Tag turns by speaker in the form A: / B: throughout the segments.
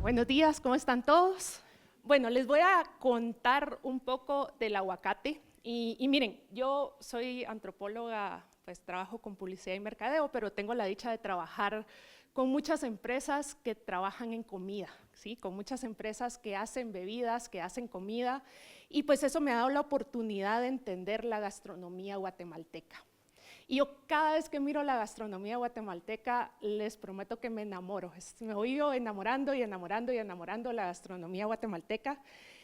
A: Buenos días, ¿cómo están todos? Bueno, les voy a contar un poco del aguacate. Y miren, yo soy antropóloga, pues trabajo con publicidad y mercadeo, pero tengo la dicha de trabajar con muchas empresas que trabajan en comida, ¿sí? Con muchas empresas que hacen bebidas, que hacen comida, y pues eso me ha dado la oportunidad de entender la gastronomía guatemalteca. Y yo cada vez que miro la gastronomía guatemalteca, les prometo que me enamoro. Me voy yo enamorando y enamorando y enamorando de la gastronomía guatemalteca.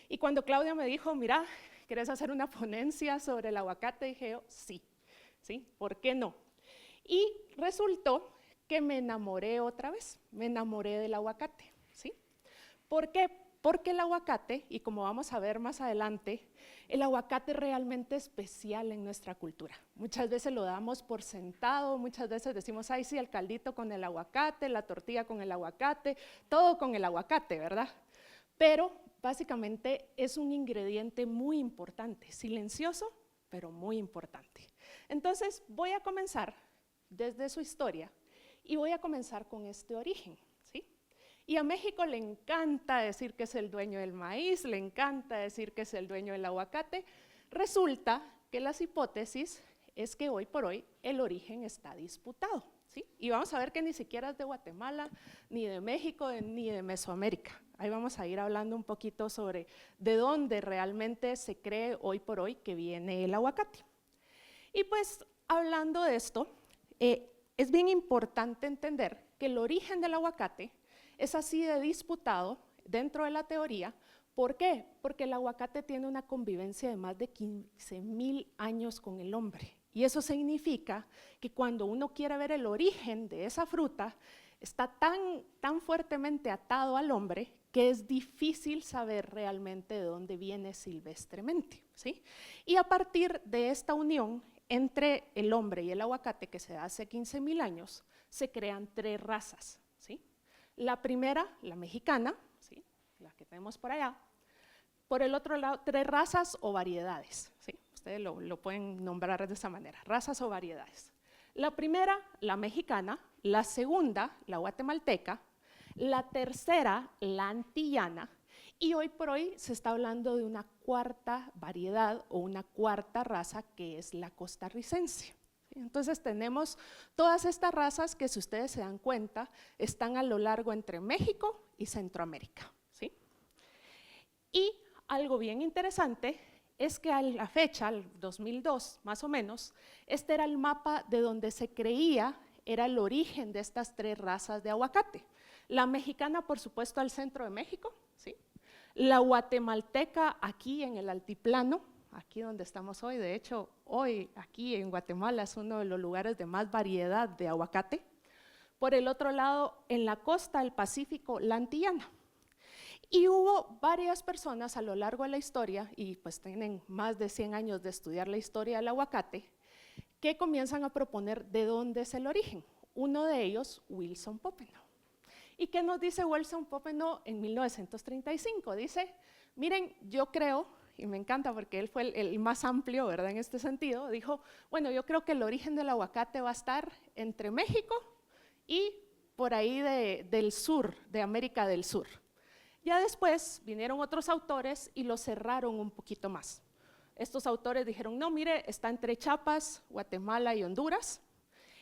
A: Y cuando Claudia me dijo, mira, ¿quieres hacer una ponencia sobre el aguacate? Dije yo, sí, ¿por qué no? Y resultó que me enamoré otra vez, me enamoré del aguacate, ¿sí? ¿Por qué? Porque el aguacate, y como vamos a ver más adelante, el aguacate es realmente especial en nuestra cultura. Muchas veces lo damos por sentado, muchas veces decimos, ay sí, el caldito con el aguacate, la tortilla con el aguacate, todo con el aguacate, ¿verdad? Pero básicamente es un ingrediente muy importante, silencioso, pero muy importante. Entonces voy a comenzar desde su historia y voy a comenzar con este origen, ¿sí? Y a México le encanta decir que es el dueño del maíz, le encanta decir que es el dueño del aguacate. Resulta que las hipótesis es que hoy por hoy el origen está disputado, ¿sí? Y vamos a ver que ni siquiera es de Guatemala, ni de México, ni de Mesoamérica. Ahí vamos a ir hablando un poquito sobre de dónde realmente se cree hoy por hoy que viene el aguacate. Y pues hablando de esto, es bien importante entender que el origen del aguacate es así de disputado dentro de la teoría. ¿Por qué? Porque el aguacate tiene una convivencia de más de 15.000 años con el hombre. Y eso significa que cuando uno quiere ver el origen de esa fruta, está tan fuertemente atado al hombre que es difícil saber realmente de dónde viene silvestremente, ¿sí? Y a partir de esta unión entre el hombre y el aguacate, que se da hace 15.000 años, se crean tres razas, ¿sí? La primera, la mexicana, ¿sí? La que tenemos por allá. Por el otro lado, tres razas o variedades, ¿sí? Ustedes lo pueden nombrar de esa manera, razas o variedades. La primera, la mexicana, la segunda, la guatemalteca, la tercera, la antillana, y hoy por hoy se está hablando de una cuarta variedad o una cuarta raza que es la costarricense. Entonces tenemos todas estas razas que, si ustedes se dan cuenta, están a lo largo entre México y Centroamérica, ¿sí? Y algo bien interesante es que a la fecha, al 2002 más o menos, este era el mapa de donde se creía era el origen de estas tres razas de aguacate. La mexicana, por supuesto, al centro de México, ¿sí? La guatemalteca aquí en el altiplano, aquí donde estamos hoy. De hecho, hoy aquí en Guatemala es uno de los lugares de más variedad de aguacate. Por el otro lado, en la costa del Pacífico, la antillana. Y hubo varias personas a lo largo de la historia, y pues tienen más de 100 años de estudiar la historia del aguacate, que comienzan a proponer de dónde es el origen. Uno de ellos, Wilson Popenoe. ¿Y qué nos dice Wilson Popenoe en 1935? Dice, miren, yo creo, y me encanta porque él fue el más amplio, ¿verdad?, en este sentido, dijo, bueno, yo creo que el origen del aguacate va a estar entre México y por ahí del sur, de América del Sur. Ya después vinieron otros autores y lo cerraron un poquito más. Estos autores dijeron, no, mire, está entre Chiapas, Guatemala y Honduras.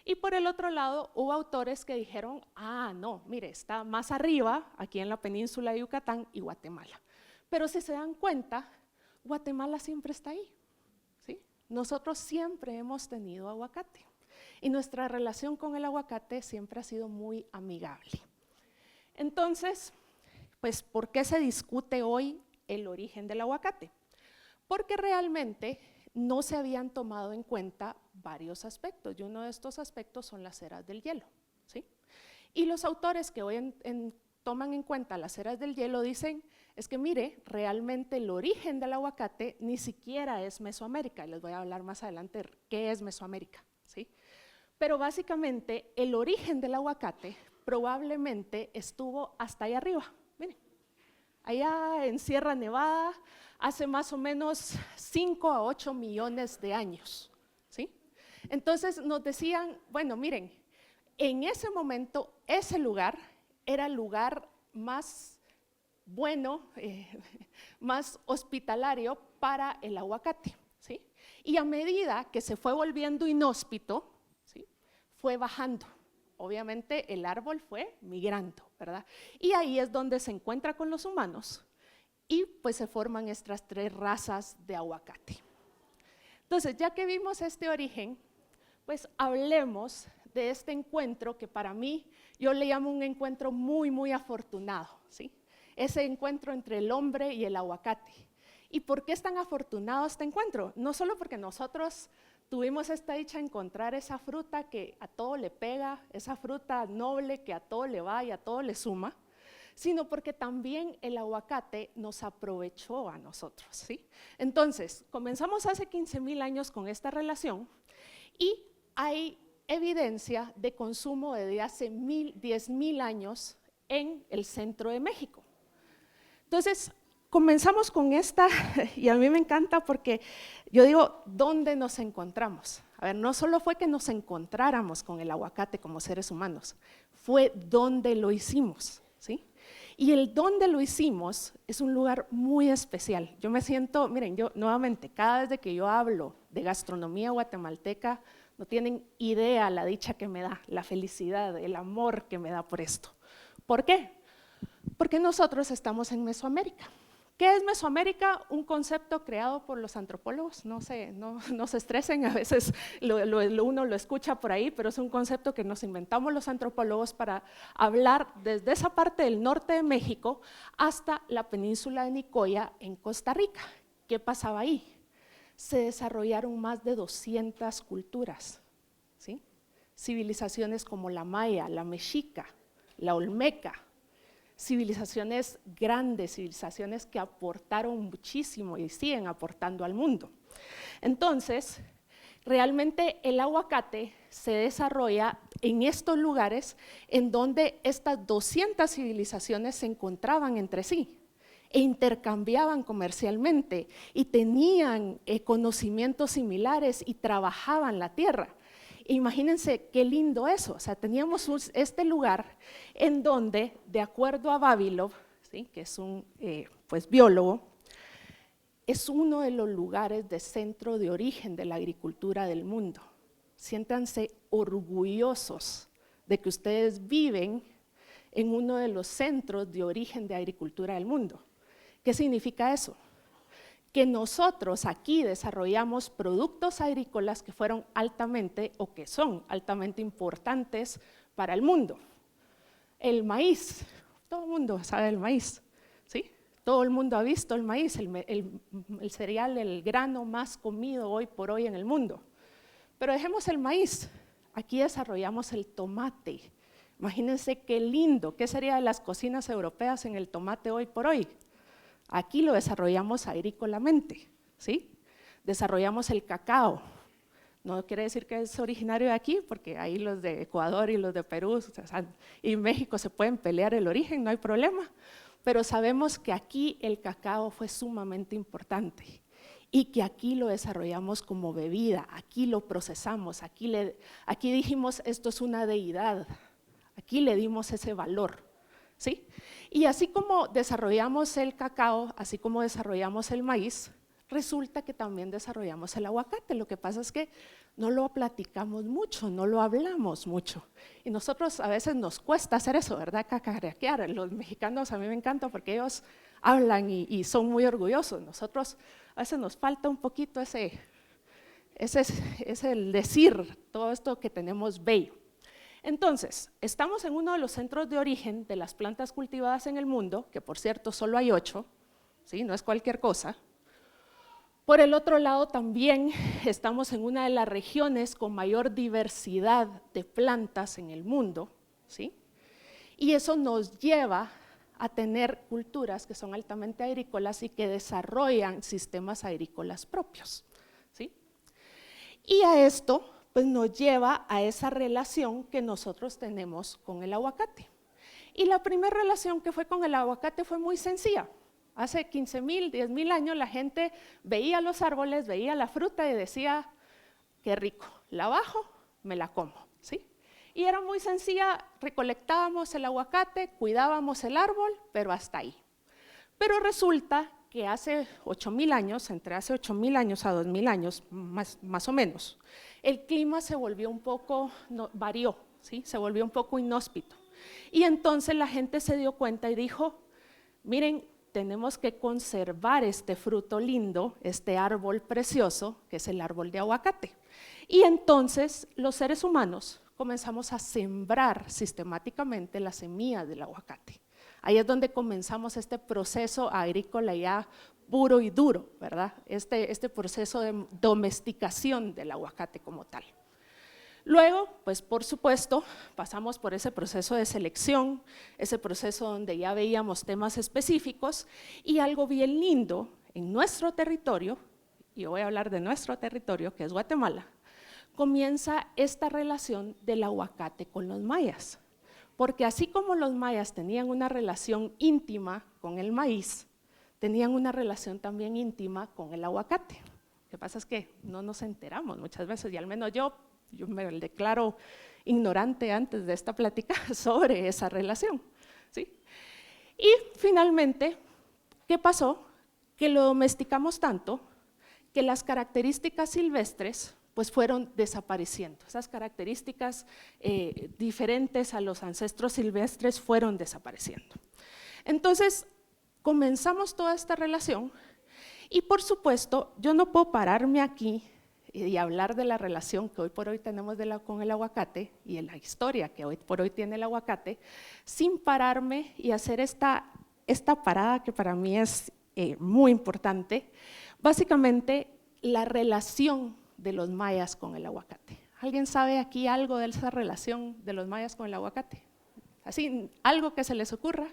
A: Y por el otro lado, hubo autores que dijeron, ah, no, mire, está más arriba, aquí en la península de Yucatán y Guatemala. Pero si se dan cuenta, Guatemala siempre está ahí, ¿sí? Nosotros siempre hemos tenido aguacate. Y nuestra relación con el aguacate siempre ha sido muy amigable. Entonces, pues, ¿por qué se discute hoy el origen del aguacate? Porque realmente no se habían tomado en cuenta varios aspectos, y uno de estos aspectos son las eras del hielo, ¿sí? Y los autores que hoy toman en cuenta las eras del hielo dicen, es que mire, realmente el origen del aguacate ni siquiera es Mesoamérica, y les voy a hablar más adelante qué es Mesoamérica, ¿sí? Pero básicamente el origen del aguacate probablemente estuvo hasta ahí arriba, miren, allá en Sierra Nevada, hace más o menos 5 a 8 millones de años, ¿sí? Entonces nos decían, bueno, miren, en ese momento ese lugar era el lugar más bueno, más hospitalario para el aguacate, ¿sí? Y a medida que se fue volviendo inhóspito, ¿sí?, fue bajando. Obviamente el árbol fue migrando, ¿verdad? Y ahí es donde se encuentra con los humanos y pues se forman estas 3 razas de aguacate. Entonces, ya que vimos este origen, pues hablemos de este encuentro que para mí, yo le llamo un encuentro muy, muy afortunado, ¿sí? Ese encuentro entre el hombre y el aguacate. ¿Y por qué es tan afortunado este encuentro? No solo porque nosotros tuvimos esta dicha de encontrar esa fruta que a todo le pega, esa fruta noble que a todo le va y a todo le suma, sino porque también el aguacate nos aprovechó a nosotros, ¿sí? Entonces, comenzamos hace 15,000 años con esta relación y hay evidencia de consumo desde hace 10,000 años en el centro de México. Entonces, comenzamos con esta, y a mí me encanta porque yo digo, ¿dónde nos encontramos? A ver, no solo fue que nos encontráramos con el aguacate como seres humanos, fue dónde lo hicimos, ¿sí? Y el dónde lo hicimos es un lugar muy especial. Yo me siento, miren, yo nuevamente, cada vez que yo hablo de gastronomía guatemalteca, no tienen idea la dicha que me da, la felicidad, el amor que me da por esto. ¿Por qué? Porque nosotros estamos en Mesoamérica. ¿Qué es Mesoamérica? Un concepto creado por los antropólogos, no se estresen, a veces uno lo escucha por ahí, pero es un concepto que nos inventamos los antropólogos para hablar desde esa parte del norte de México hasta la península de Nicoya en Costa Rica. ¿Qué pasaba ahí? Se desarrollaron más de 200 culturas, ¿sí? Civilizaciones como la maya, la mexica, la olmeca, civilizaciones grandes, civilizaciones que aportaron muchísimo y siguen aportando al mundo. Entonces, realmente el aguacate se desarrolla en estos lugares en donde estas 200 civilizaciones se encontraban entre sí e intercambiaban comercialmente y tenían conocimientos similares y trabajaban la tierra. Imagínense qué lindo eso, o sea, teníamos este lugar en donde, de acuerdo a Vavilov, ¿sí?, que es un pues, biólogo, es uno de los lugares de centro de origen de la agricultura del mundo. Siéntanse orgullosos de que ustedes viven en uno de los centros de origen de agricultura del mundo. ¿Qué significa eso? Que nosotros aquí desarrollamos productos agrícolas que fueron altamente o que son altamente importantes para el mundo. El maíz, todo el mundo sabe del maíz, ¿sí? Todo el mundo ha visto el maíz, el cereal, el grano más comido hoy por hoy en el mundo. Pero dejemos el maíz, aquí desarrollamos el tomate. Imagínense qué lindo, ¿qué sería de las cocinas europeas en el tomate hoy por hoy? Aquí lo desarrollamos agrícolamente, ¿sí? Desarrollamos el cacao. No quiere decir que es originario de aquí, porque ahí los de Ecuador y los de Perú y México se pueden pelear el origen, no hay problema. Pero sabemos que aquí el cacao fue sumamente importante y que aquí lo desarrollamos como bebida, aquí lo procesamos, aquí dijimos esto es una deidad, aquí le dimos ese valor, ¿sí? Y así como desarrollamos el cacao, así como desarrollamos el maíz, resulta que también desarrollamos el aguacate. Lo que pasa es que no lo platicamos mucho, no lo hablamos mucho. Y nosotros a veces nos cuesta hacer eso, ¿verdad? Cacarequear. Los mexicanos a mí me encanta porque ellos hablan y son muy orgullosos. Nosotros a veces nos falta un poquito ese el decir todo esto que tenemos bello. Entonces, estamos en uno de los centros de origen de las plantas cultivadas en el mundo, que por cierto solo hay 8, ¿sí? No es cualquier cosa. Por el otro lado también estamos en una de las regiones con mayor diversidad de plantas en el mundo, ¿sí? Y eso nos lleva a tener culturas que son altamente agrícolas y que desarrollan sistemas agrícolas propios, ¿sí? Y a esto pues nos lleva a esa relación que nosotros tenemos con el aguacate. Y la primera relación que fue con el aguacate fue muy sencilla. Hace 15,000, 10,000 años la gente veía los árboles, veía la fruta y decía, qué rico, la bajo, me la como, ¿sí? Y era muy sencilla, recolectábamos el aguacate, cuidábamos el árbol, pero hasta ahí. Pero resulta que hace 8.000 años, entre hace 8.000 años a 2.000 años, más o menos, el clima se volvió un poco, varió, ¿sí? Se volvió un poco inhóspito. Y entonces la gente se dio cuenta y dijo, miren, tenemos que conservar este fruto lindo, este árbol precioso, que es el árbol de aguacate. Y entonces los seres humanos comenzamos a sembrar sistemáticamente las semillas del aguacate. Ahí es donde comenzamos este proceso agrícola ya puro y duro, ¿verdad? Este proceso de domesticación del aguacate como tal. Luego, pues por supuesto, pasamos por ese proceso de selección, ese proceso donde ya veíamos temas específicos y algo bien lindo en nuestro territorio, y yo voy a hablar de nuestro territorio, que es Guatemala, comienza esta relación del aguacate con los mayas. Porque así como los mayas tenían una relación íntima con el maíz, tenían una relación también íntima con el aguacate. Lo que pasa es que no nos enteramos muchas veces, y al menos yo me declaro ignorante antes de esta plática sobre esa relación, ¿sí? Y finalmente, ¿qué pasó? Que lo domesticamos tanto que las características silvestres pues fueron desapareciendo. Esas características diferentes a los ancestros silvestres fueron desapareciendo. Entonces, comenzamos toda esta relación y por supuesto, yo no puedo pararme aquí y hablar de la relación que hoy por hoy tenemos con el aguacate y en la historia que hoy por hoy tiene el aguacate, sin pararme y hacer esta parada que para mí es muy importante, básicamente la relación de los mayas con el aguacate. ¿Alguien sabe aquí algo de esa relación de los mayas con el aguacate? Así, algo que se les ocurra,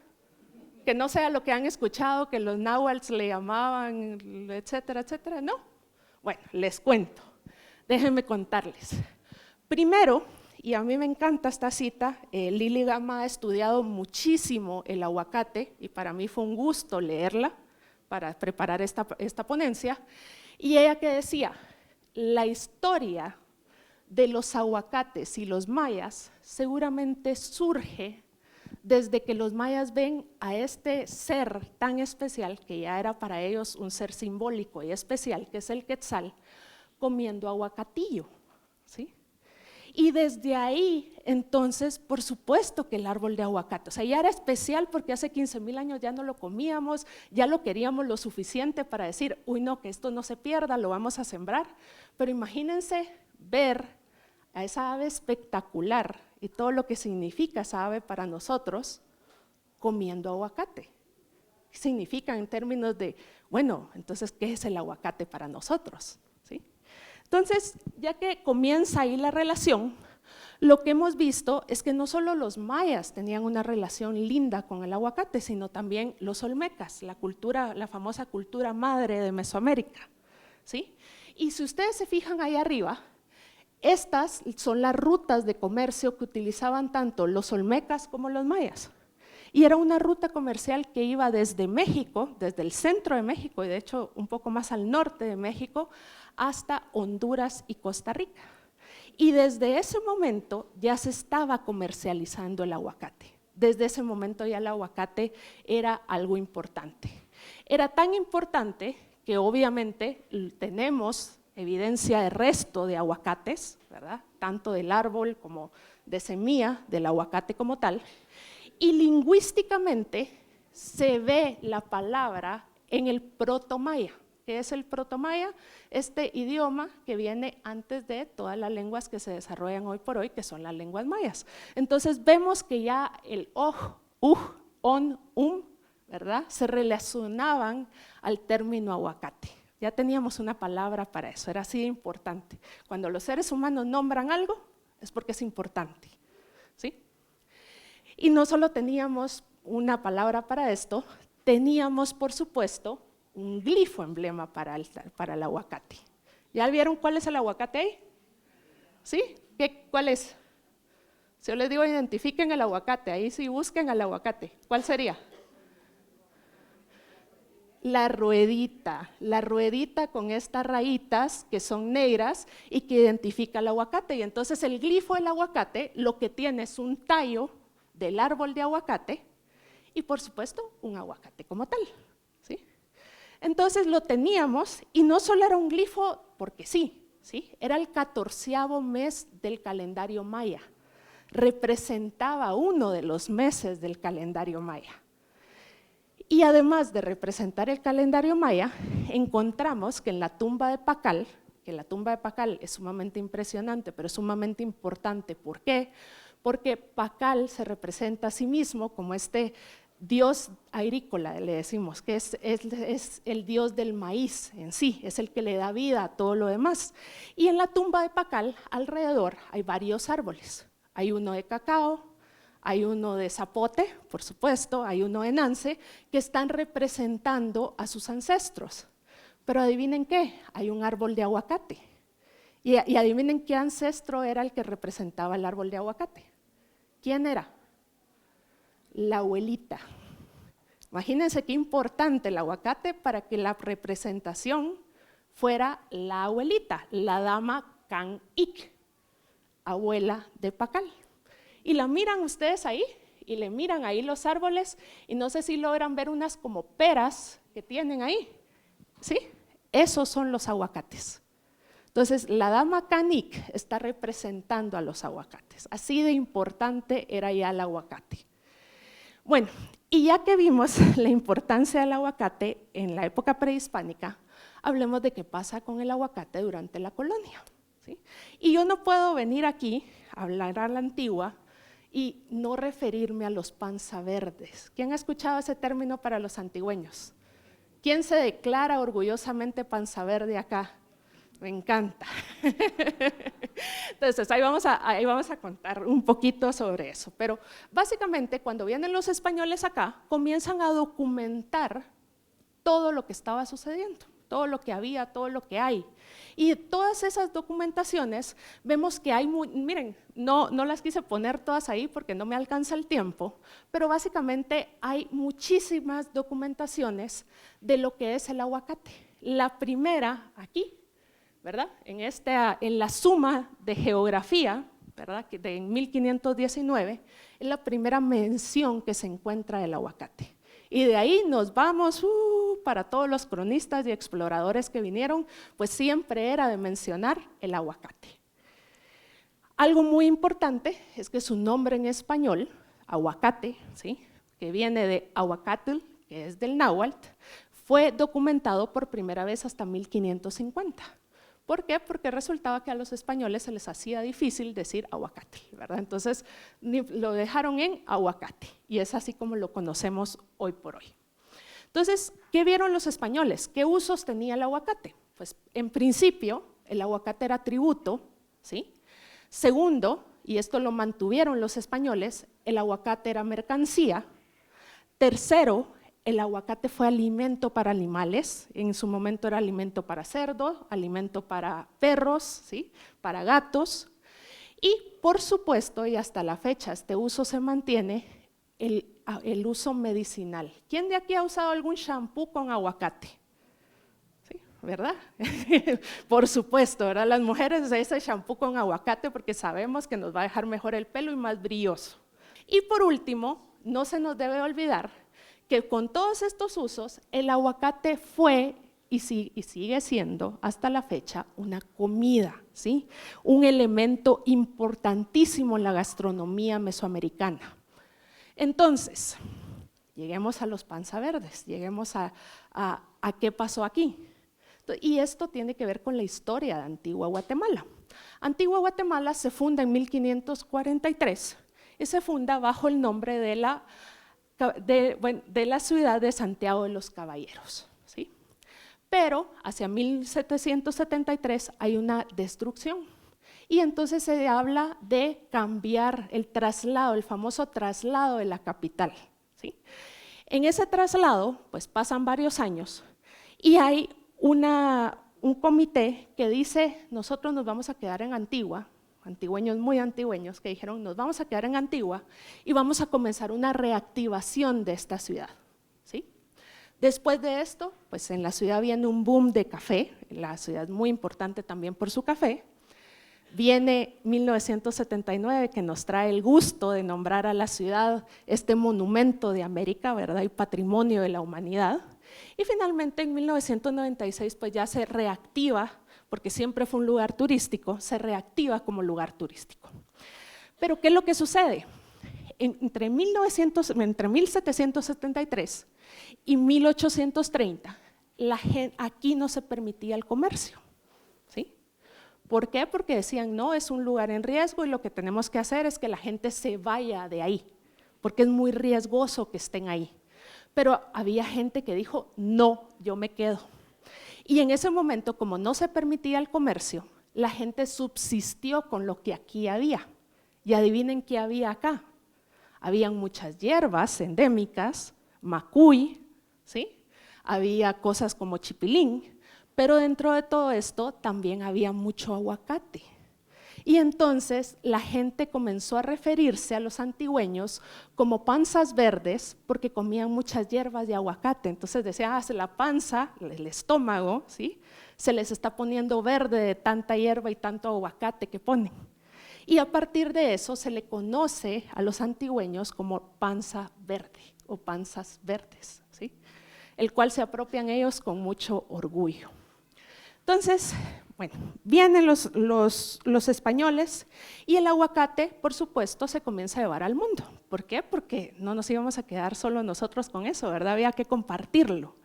A: que no sea lo que han escuchado, que los náhuatls le llamaban, etcétera, etcétera, ¿no? Bueno, les cuento, déjenme contarles. Primero, y a mí me encanta esta cita, Lili Gama ha estudiado muchísimo el aguacate y para mí fue un gusto leerla para preparar esta ponencia, y ella que decía, la historia de los aguacates y los mayas seguramente surge desde que los mayas ven a este ser tan especial, que ya era para ellos un ser simbólico y especial, que es el quetzal, comiendo aguacatillo, ¿sí? Y desde ahí, entonces, por supuesto que el árbol de aguacate, o sea, ya era especial porque hace 15.000 años ya no lo comíamos, ya lo queríamos lo suficiente para decir, uy no, que esto no se pierda, lo vamos a sembrar. Pero imagínense ver a esa ave espectacular y todo lo que significa esa ave para nosotros comiendo aguacate. ¿Qué significa en términos de, bueno, entonces, qué es el aguacate para nosotros? ¿Sí? Entonces, ya que comienza ahí la relación, lo que hemos visto es que no solo los mayas tenían una relación linda con el aguacate, sino también los olmecas, la famosa cultura madre de Mesoamérica, ¿sí? Y si ustedes se fijan ahí arriba, estas son las rutas de comercio que utilizaban tanto los olmecas como los mayas. Y era una ruta comercial que iba desde México, desde el centro de México, y de hecho un poco más al norte de México, hasta Honduras y Costa Rica. Y desde ese momento ya se estaba comercializando el aguacate. Desde ese momento ya el aguacate era algo importante. Era tan importante que obviamente tenemos evidencia de resto de aguacates, ¿verdad? Tanto del árbol como de semilla del aguacate como tal. Y lingüísticamente se ve la palabra en el protomaya. ¿Qué es el protomaya? Este idioma que viene antes de todas las lenguas que se desarrollan hoy por hoy, que son las lenguas mayas. Entonces vemos que ya el on, ¿verdad? Se relacionaban al término aguacate. Ya teníamos una palabra para eso, era así de importante. Cuando los seres humanos nombran algo, es porque es importante, ¿sí? Y no solo teníamos una palabra para esto, teníamos, por supuesto, un glifo emblema para el aguacate. ¿Ya vieron cuál es el aguacate ahí? ¿Sí? ¿Cuál es? Si yo les digo identifiquen el aguacate, ahí sí busquen el aguacate, ¿cuál sería? La ruedita con estas rayitas que son negras y que identifica el aguacate. Y entonces el glifo del aguacate lo que tiene es un tallo del árbol de aguacate y por supuesto un aguacate como tal. Entonces lo teníamos y no solo era un glifo porque sí, era el 14º mes del calendario maya. Representaba uno de los meses del calendario maya. Y además de representar el calendario maya, encontramos que en la tumba de Pacal, que la tumba de Pacal es sumamente impresionante, pero es sumamente importante. ¿Por qué? Porque Pacal se representa a sí mismo como este dios agrícola, le decimos, que es el dios del maíz en sí, es el que le da vida a todo lo demás. Y en la tumba de Pacal, alrededor, hay varios árboles. Hay uno de cacao, hay uno de zapote, por supuesto, hay uno de nance, que están representando a sus ancestros. Pero adivinen qué, hay un árbol de aguacate. Y adivinen qué ancestro era el que representaba el árbol de aguacate. ¿Quién era? La abuelita. Imagínense qué importante el aguacate para que la representación fuera la abuelita, la dama Can-ik, abuela de Pacal. Y la miran ustedes ahí, y le miran ahí los árboles, y no sé si logran ver unas como peras que tienen ahí, ¿sí? Esos son los aguacates. Entonces, la dama Can-ik está representando a los aguacates. Así de importante era ya el aguacate. Bueno, y ya que vimos la importancia del aguacate en la época prehispánica, hablemos de qué pasa con el aguacate durante la colonia, ¿sí? Y yo no puedo venir aquí a hablar a la antigua y no referirme a los panzaverdes. ¿Quién ha escuchado ese término para los antigüeños? ¿Quién se declara orgullosamente panzaverde acá? Me encanta. Entonces, ahí vamos a contar un poquito sobre eso. Pero básicamente, cuando vienen los españoles acá, comienzan a documentar todo lo que estaba sucediendo, todo lo que había, todo lo que hay. Y todas esas documentaciones, vemos que hay, miren, no las quise poner todas ahí porque no me alcanza el tiempo, pero básicamente hay muchísimas documentaciones de lo que es el aguacate. La primera aquí, ¿verdad? En la suma de geografía, ¿verdad? En 1519, es la primera mención que se encuentra del aguacate. Y de ahí nos vamos, para todos los cronistas y exploradores que vinieron, pues siempre era de mencionar el aguacate. Algo muy importante es que su nombre en español, aguacate, ¿sí? Que viene de aguacatl, que es del náhuatl, fue documentado por primera vez hasta 1550. ¿Por qué? Porque resultaba que a los españoles se les hacía difícil decir aguacate, ¿verdad? Entonces lo dejaron en aguacate y es así como lo conocemos hoy por hoy. Entonces, ¿qué vieron los españoles? ¿Qué usos tenía el aguacate? Pues en principio el aguacate era tributo, ¿sí? Segundo, y esto lo mantuvieron los españoles, el aguacate era mercancía. Tercero, el aguacate fue alimento para animales, en su momento era alimento para cerdos, alimento para perros, ¿sí? Para gatos, y por supuesto, y hasta la fecha este uso se mantiene, el uso medicinal. ¿Quién de aquí ha usado algún shampoo con aguacate? ¿Sí? ¿Verdad? Por supuesto, ¿verdad? Las mujeres ese shampoo con aguacate porque sabemos que nos va a dejar mejor el pelo y más brilloso. Y por último, no se nos debe olvidar que con todos estos usos, el aguacate fue y sigue siendo hasta la fecha una comida, ¿sí? Un elemento importantísimo en la gastronomía mesoamericana. Entonces, lleguemos a los panzaverdes, lleguemos a qué pasó aquí. Y esto tiene que ver con la historia de Antigua Guatemala. Antigua Guatemala se funda en 1543 y se funda bajo el nombre de la ciudad de Santiago de los Caballeros, ¿sí? Pero hacia 1773 hay una destrucción y entonces se habla de cambiar el traslado, el famoso traslado de la capital, ¿sí? En ese traslado pues pasan varios años y hay un comité que dice nosotros nos vamos a quedar en Antigua, antigüeños muy antigüeños que dijeron nos vamos a quedar en Antigua y vamos a comenzar una reactivación de esta ciudad, ¿sí? Después de esto, pues en la ciudad viene un boom de café, la ciudad es muy importante también por su café. Viene 1979 que nos trae el gusto de nombrar a la ciudad este monumento de América, ¿verdad? Y patrimonio de la humanidad. Y finalmente en 1996 pues ya se reactiva, porque siempre fue un lugar turístico, se reactiva como lugar turístico. Pero ¿qué es lo que sucede? Entre 1773 y 1830, aquí no se permitía el comercio. ¿Sí? ¿Por qué? Porque decían, no, es un lugar en riesgo y lo que tenemos que hacer es que la gente se vaya de ahí, porque es muy riesgoso que estén ahí. Pero había gente que dijo, no, yo me quedo. Y en ese momento, como no se permitía el comercio, la gente subsistió con lo que aquí había. Y adivinen qué había acá. Habían muchas hierbas endémicas, macuy, ¿sí? Había cosas como chipilín, pero dentro de todo esto también había mucho aguacate. Y entonces la gente comenzó a referirse a los antigüeños como panzas verdes porque comían muchas hierbas de aguacate. Entonces decían, la panza, el estómago, ¿sí? Se les está poniendo verde de tanta hierba y tanto aguacate que ponen. Y a partir de eso se le conoce a los antigüeños como panza verde o panzas verdes, ¿sí? El cual se apropian ellos con mucho orgullo. Entonces, bueno, vienen los españoles y el aguacate, por supuesto, se comienza a llevar al mundo. ¿Por qué? Porque no nos íbamos a quedar solo nosotros con eso, ¿verdad? Había que compartirlo.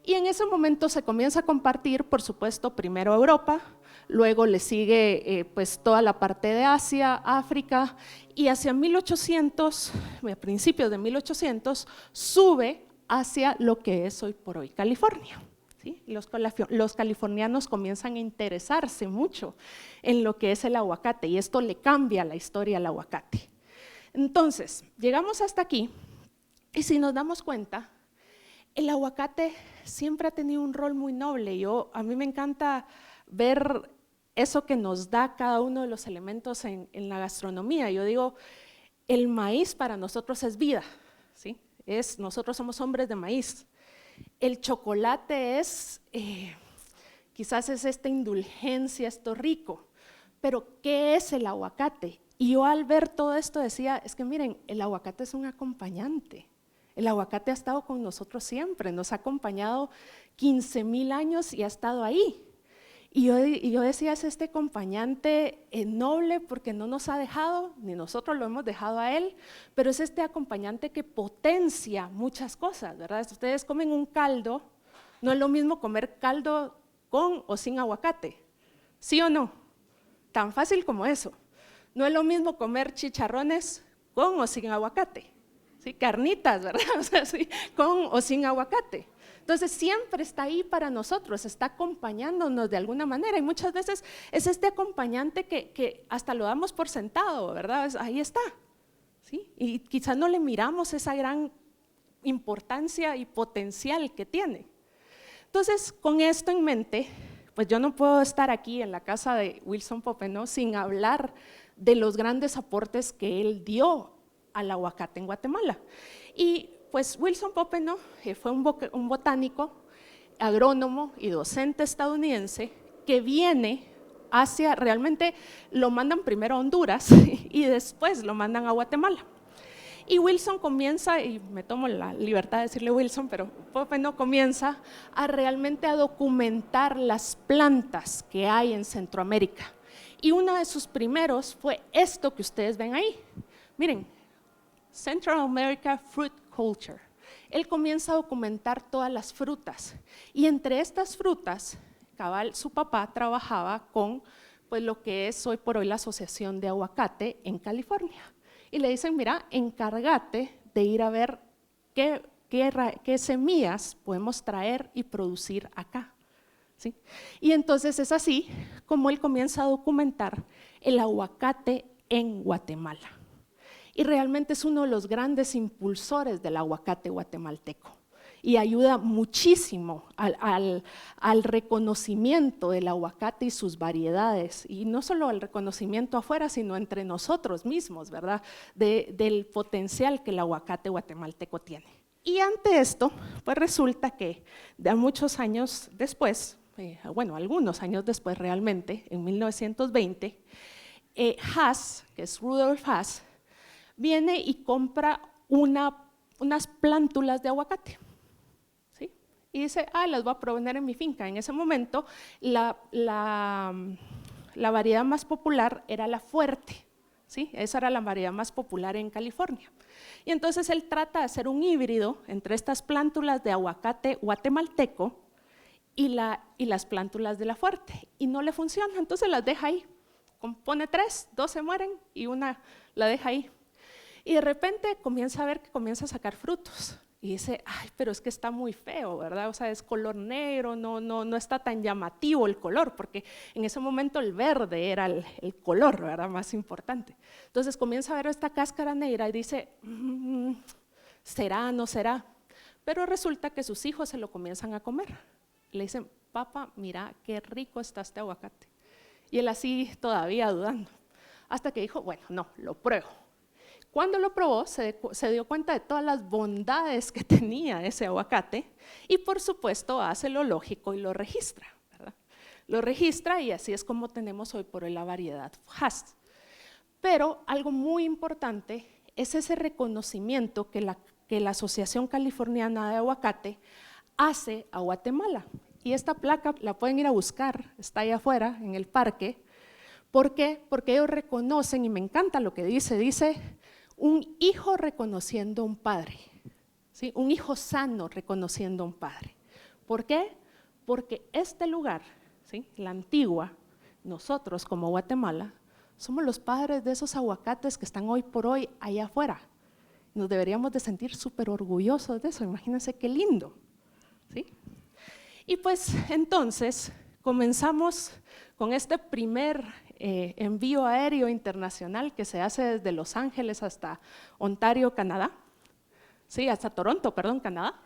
A: Y en ese momento se comienza a compartir, por supuesto, primero Europa, luego le sigue pues toda la parte de Asia, África, y hacia 1800, a principios de 1800, sube hacia lo que es hoy por hoy California. ¿Sí? Los californianos comienzan a interesarse mucho en lo que es el aguacate y esto le cambia la historia al aguacate. Entonces, llegamos hasta aquí y si nos damos cuenta, el aguacate siempre ha tenido un rol muy noble. A mí me encanta ver eso que nos da cada uno de los elementos en la gastronomía. Yo digo, el maíz para nosotros es vida, ¿sí? Nosotros somos hombres de maíz. El chocolate quizás es esta indulgencia, esto rico, pero ¿qué es el aguacate? Y yo al ver todo esto decía, es que miren, el aguacate es un acompañante. El aguacate ha estado con nosotros siempre, nos ha acompañado 15,000 años y ha estado ahí. Y yo decía, es este acompañante noble porque no nos ha dejado, ni nosotros lo hemos dejado a él, pero es este acompañante que potencia muchas cosas, ¿verdad? Si ustedes comen un caldo, no es lo mismo comer caldo con o sin aguacate, ¿sí o no? Tan fácil como eso. No es lo mismo comer chicharrones con o sin aguacate, ¿sí? Carnitas, ¿verdad? O sea, ¿sí? Con o sin aguacate. Entonces siempre está ahí para nosotros, está acompañándonos de alguna manera y muchas veces es este acompañante que hasta lo damos por sentado, ¿verdad? Ahí está, ¿sí? Y quizás no le miramos esa gran importancia y potencial que tiene. Entonces, con esto en mente, pues yo no puedo estar aquí en la casa de Wilson Popenoe sin hablar de los grandes aportes que él dio al aguacate en Guatemala. Y pues Wilson Popenoe fue un botánico, agrónomo y docente estadounidense que viene realmente lo mandan primero a Honduras y después lo mandan a Guatemala. Y Wilson comienza, y me tomo la libertad de decirle Wilson, pero Popenoe comienza realmente a documentar las plantas que hay en Centroamérica. Y uno de sus primeros fue esto que ustedes ven ahí. Miren, Central America Fruit Culture. Él comienza a documentar todas las frutas y entre estas frutas, su papá trabajaba con pues, lo que es hoy por hoy la Asociación de Aguacate en California. Y le dicen, mira, encárgate de ir a ver qué semillas podemos traer y producir acá. ¿Sí? Y entonces es así como él comienza a documentar el aguacate en Guatemala. Y realmente es uno de los grandes impulsores del aguacate guatemalteco y ayuda muchísimo al reconocimiento del aguacate y sus variedades, y no solo al reconocimiento afuera, sino entre nosotros mismos, ¿verdad? Del potencial que el aguacate guatemalteco tiene. Y ante esto, pues resulta que de muchos años después, bueno, algunos años después realmente, en 1920, Hass, que es Rudolf Hass, viene y compra unas plántulas de aguacate, ¿sí? y dice, las voy a poner en mi finca. En ese momento, la variedad más popular era la fuerte, ¿sí? Esa era la variedad más popular en California. Y entonces él trata de hacer un híbrido entre estas plántulas de aguacate guatemalteco y las plántulas de la fuerte, y no le funciona, entonces las deja ahí. Pone 3, 2 se mueren y una la deja ahí. Y de repente comienza a ver que comienza a sacar frutos. Y dice, ay, pero es que está muy feo, ¿verdad? O sea, es color negro, no está tan llamativo el color, porque en ese momento el verde era el color, ¿verdad? Más importante. Entonces comienza a ver esta cáscara negra y dice, ¿será, no será? Pero resulta que sus hijos se lo comienzan a comer. Le dicen, papá, mira qué rico está este aguacate. Y él así todavía dudando, hasta que dijo, bueno, no, lo pruebo. Cuando lo probó, se dio cuenta de todas las bondades que tenía ese aguacate y por supuesto hace lo lógico y lo registra, ¿verdad? Lo registra y así es como tenemos hoy por hoy la variedad Hass. Pero algo muy importante es ese reconocimiento que la Asociación Californiana de Aguacate hace a Guatemala. Y esta placa la pueden ir a buscar, está allá afuera en el parque. ¿Por qué? Porque ellos reconocen, y me encanta lo que dice, un hijo reconociendo a un padre, ¿sí? Un hijo sano reconociendo a un padre. ¿Por qué? Porque este lugar, ¿sí? La Antigua, nosotros como Guatemala, somos los padres de esos aguacates que están hoy por hoy allá afuera. Nos deberíamos de sentir súper orgullosos de eso, imagínense qué lindo, ¿sí? Y pues entonces comenzamos con este primer envío aéreo internacional que se hace desde Los Ángeles hasta Ontario, Canadá, sí, hasta Toronto, perdón, Canadá,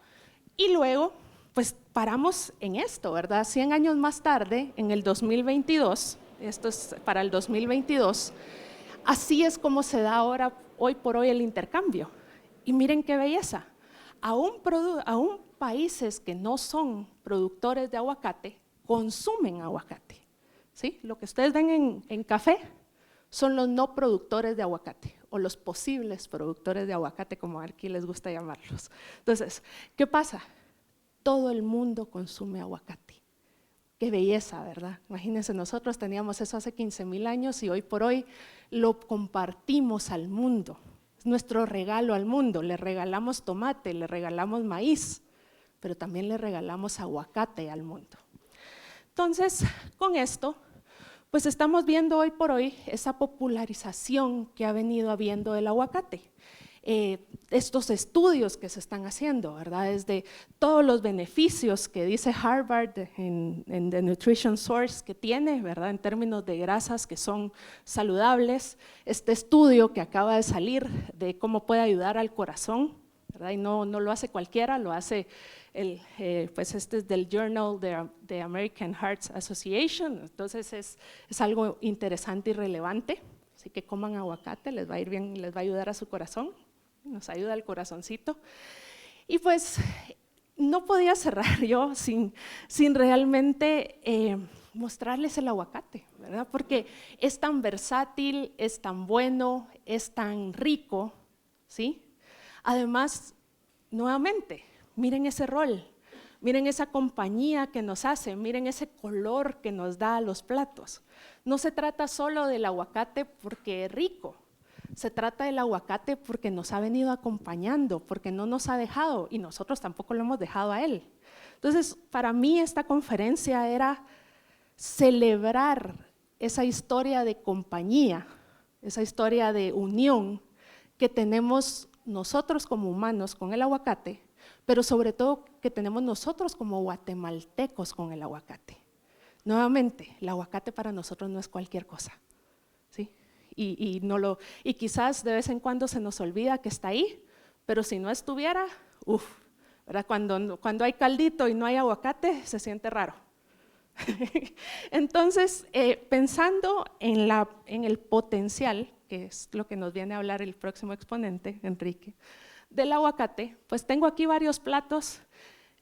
A: y luego pues paramos en esto, ¿verdad? 100 años más tarde, en el 2022, esto es para el 2022, así es como se da ahora, hoy por hoy, el intercambio. Y miren qué belleza, aún países que no son productores de aguacate consumen aguacate, ¿sí? Lo que ustedes ven en café son los no productores de aguacate o los posibles productores de aguacate, como aquí les gusta llamarlos. Entonces, ¿qué pasa? Todo el mundo consume aguacate. Qué belleza, ¿verdad? Imagínense, nosotros teníamos eso hace 15,000 años y hoy por hoy lo compartimos al mundo. Es nuestro regalo al mundo, le regalamos tomate, le regalamos maíz, pero también le regalamos aguacate al mundo. Entonces, con esto, pues estamos viendo hoy por hoy esa popularización que ha venido habiendo del aguacate. Estos estudios que se están haciendo, ¿verdad? Desde todos los beneficios que dice Harvard en The Nutrition Source que tiene, ¿verdad? En términos de grasas que son saludables. Este estudio que acaba de salir de cómo puede ayudar al corazón, ¿verdad? Y no lo hace cualquiera, lo hace pues este es del Journal de American Heart Association, entonces es algo interesante y relevante, así que coman aguacate, les va a ir bien, les va a ayudar a su corazón, nos ayuda al corazoncito. Y pues no podía cerrar yo sin realmente mostrarles el aguacate, ¿verdad? Porque es tan versátil, es tan bueno, es tan rico, ¿sí? Además, nuevamente, miren ese rol, miren esa compañía que nos hace, miren ese color que nos da a los platos. No se trata solo del aguacate porque es rico, se trata del aguacate porque nos ha venido acompañando, porque no nos ha dejado y nosotros tampoco lo hemos dejado a él. Entonces, para mí esta conferencia era celebrar esa historia de compañía, esa historia de unión que tenemos nosotros como humanos con el aguacate, pero sobre todo que tenemos nosotros como guatemaltecos con el aguacate. Nuevamente, el aguacate para nosotros no es cualquier cosa, ¿sí? Y quizás de vez en cuando se nos olvida que está ahí, pero si no estuviera, ¿verdad? Cuando hay caldito y no hay aguacate, se siente raro. Entonces, pensando en el potencial, que es lo que nos viene a hablar el próximo exponente, Enrique, del aguacate, pues tengo aquí varios platos.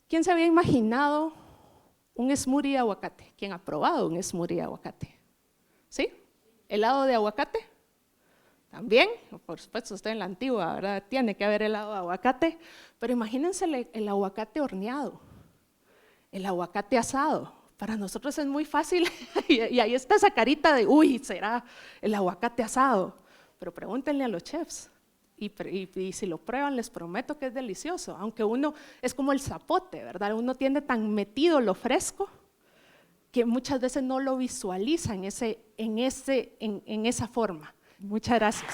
A: ¿Quién se había imaginado un smoothie de aguacate? ¿Quién ha probado un smoothie de aguacate? ¿Sí? ¿Helado de aguacate? También, por supuesto, usted en la Antigua, ¿verdad? Tiene que haber helado de aguacate, pero imagínense el aguacate horneado. El aguacate asado, para nosotros es muy fácil y ahí está esa carita de, uy, será el aguacate asado, pero pregúntenle a los chefs y si lo prueban les prometo que es delicioso, aunque uno es como el zapote, ¿verdad? Uno tiene tan metido lo fresco que muchas veces no lo visualiza en esa forma. Muchas gracias.